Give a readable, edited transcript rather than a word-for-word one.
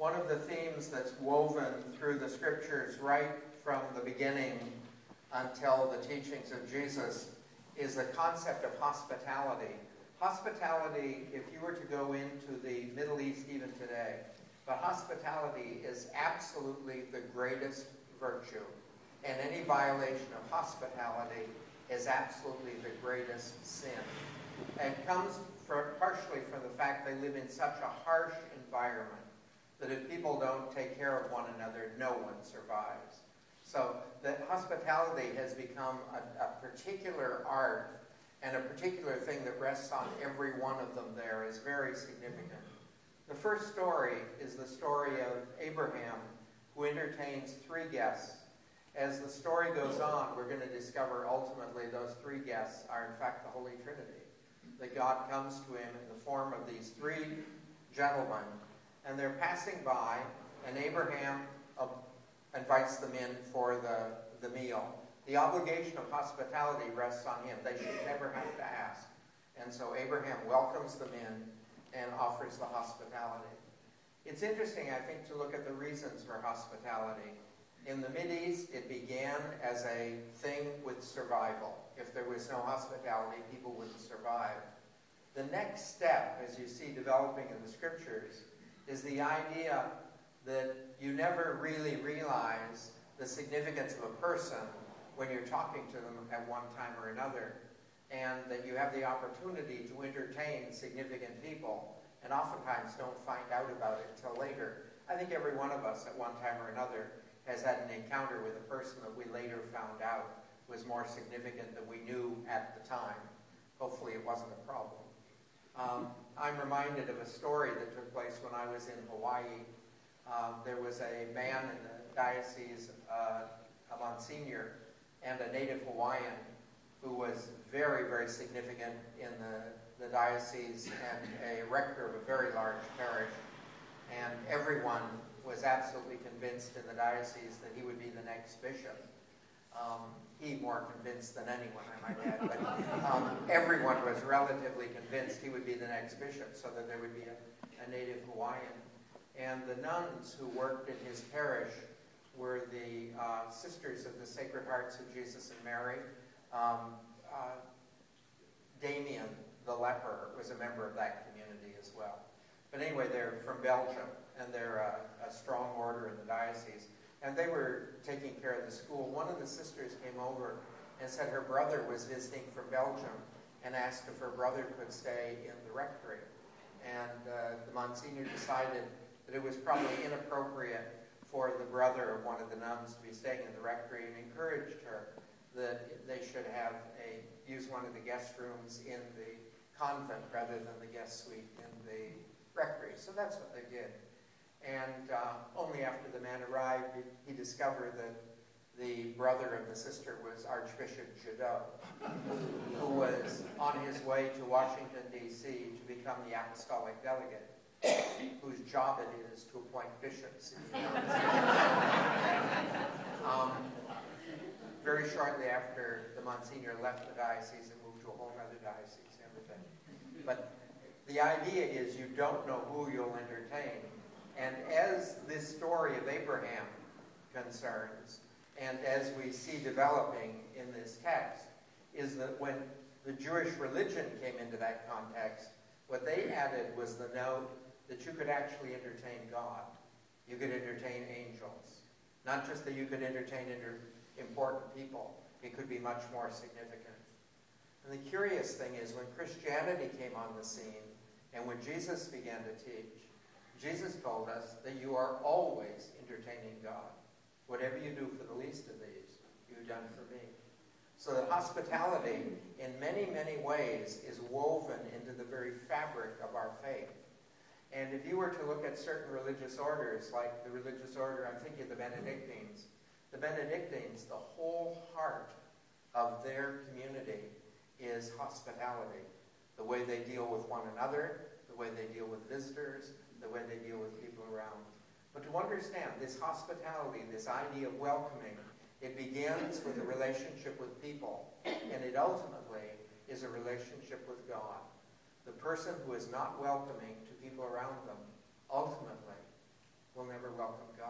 One of the themes that's woven through the scriptures right from the beginning until the teachings of Jesus is the concept of hospitality. Hospitality, if you were to go into the Middle East even today, but hospitality is absolutely the greatest virtue. And any violation of hospitality is absolutely the greatest sin. And it comes partially from the fact they live in such a harsh environment that if people don't take care of one another, no one survives. So that hospitality has become a particular art, and a particular thing that rests on every one of them there is very significant. The first story is the story of Abraham, who entertains 3 guests. As the story goes on, we're going to discover ultimately those 3 guests are in fact the Holy Trinity. That God comes to him in the form of these 3 gentlemen, and they're passing by, and Abraham invites them in for the meal. The obligation of hospitality rests on him. They should never have to ask. And so Abraham welcomes them in and offers the hospitality. It's interesting, I think, to look at the reasons for hospitality. In the Mideast, it began as a thing with survival. If there was no hospitality, people wouldn't survive. The next step, as you see developing in the scriptures, is the idea that you never really realize the significance of a person when you're talking to them at one time or another, and that you have the opportunity to entertain significant people, and oftentimes don't find out about it until later. I think every one of us at one time or another has had an encounter with a person that we later found out was more significant than we knew at the time. Hopefully it wasn't a problem. I'm reminded of a story that took place when I was in Hawaii. There was a man in the diocese, a Monsignor, and a native Hawaiian who was very, very significant in the diocese and a rector of a very large parish. And everyone was absolutely convinced in the diocese that he would be the next bishop. He more convinced than anyone, I might add, but everyone was relatively convinced he would be the next bishop, so that there would be a native Hawaiian. And the nuns who worked in his parish were the Sisters of the Sacred Hearts of Jesus and Mary. Damien, the leper, was a member of that community as well. But anyway, they're from Belgium, and they're a strong order in the diocese. And they were taking care of the school. One of the sisters came over and said her brother was visiting from Belgium and asked if her brother could stay in the rectory. And the Monsignor decided that it was probably inappropriate for the brother of one of the nuns to be staying in the rectory, and encouraged her that they should use one of the guest rooms in the convent rather than the guest suite in the rectory. So that's what they did. And only after the man arrived did he discover that the brother of the sister was Archbishop Jadot, who was on his way to Washington, D.C. to become the apostolic delegate, whose job it is to appoint bishops. Very shortly after the Monsignor left the diocese and moved to a whole other diocese and everything. But the idea is you don't know who you'll entertain. And as this story of Abraham concerns, and as we see developing in this text, is that when the Jewish religion came into that context, what they added was the note that you could actually entertain God. You could entertain angels. Not just that you could entertain important people. It could be much more significant. And the curious thing is when Christianity came on the scene, and when Jesus began to teach, Jesus told us that you are always entertaining God. Whatever you do for the least of these, you've done for me. So that hospitality, in many, many ways, is woven into the very fabric of our faith. And if you were to look at certain religious orders, like the religious order, I'm thinking of the Benedictines, the whole heart of their community is hospitality. The way they deal with one another, the way they deal with visitors, the way they deal with people around. But to understand this hospitality, this idea of welcoming, it begins with a relationship with people, and it ultimately is a relationship with God. The person who is not welcoming to people around them ultimately will never welcome